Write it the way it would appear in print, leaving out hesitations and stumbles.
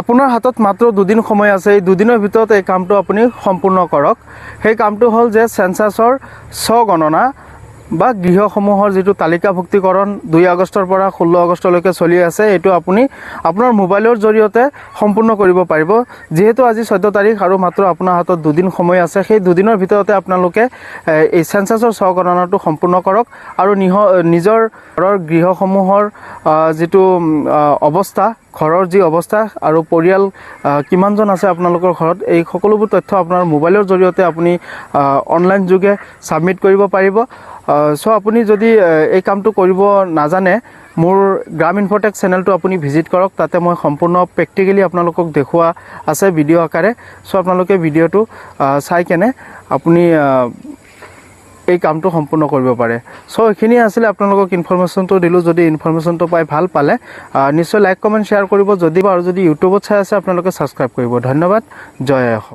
আপোনাৰ হাতত মাত্ৰ 2 দিন সময় আছে। এই 2 দিনৰ ভিতৰত এই কামটো আপুনি সম্পূৰ্ণ কৰক। সেই কামটো হ'ল যে সেন্সাছৰ স্বগণনা বা গৃহসমূহৰ যিটো তালিকাভুক্তিকৰণ 2 আগষ্টৰ পৰা 16 আগষ্টলৈকে চলি আছে, এইটো আপুনি আপোনাৰ মোবাইলৰ জৰিয়তে সম্পূৰ্ণ কৰিব পাৰিব। যেহেতু আজি 14 তাৰিখ আৰু মাত্ৰ আপোনাৰ হাতত 2 দিন সময় আছে, সেই 2 দিনৰ ভিতৰতে আপোনালোকে এই সেন্সাছৰ স্বগণনাটো সম্পূৰ্ণ কৰক আৰু নিজৰ ঘৰৰ গৃহসমূহৰ যিটো অৱস্থা, ঘৰৰ যি অৱস্থা আৰু পৰিয়াল কিমানজন আছে আপোনালোকৰ ঘৰত, এই সকলোবোৰ তথ্য আপোনাৰ মোবাইলৰ জৰিয়তে আপুনি অনলাইন যোগে সাবমিট কৰিব পাৰিব। সো আপুনি যদি এই কামটো কৰিব নাজানে, মোৰ গ্ৰাম ইনফটেক চেনেলটো আপুনি ভিজিট কৰক। তাতে মই সম্পূৰ্ণ প্ৰেক্টিকেলি আপোনালোকক দেখুওৱা আছে ভিডিঅ' আকাৰে। সো আপোনালোকে ভিডিঅ'টো চাই কেনে আপুনি এই কামটো সম্পূৰ্ণ কৰিব পাৰে। সো এইখিনি আছিলে আপোনালোকক ইনফৰমেশ্যনটো দিলোঁ। যদি ইনফৰমেশ্যনটো পাই ভাল পালে নিশ্চয় লাইক কমেণ্ট শ্বেয়াৰ কৰিব। যদি ইউটিউবত চাই আছে আপোনালোকে ছাবস্ক্ৰাইব কৰিব। ধন্যবাদ। জয় অসম।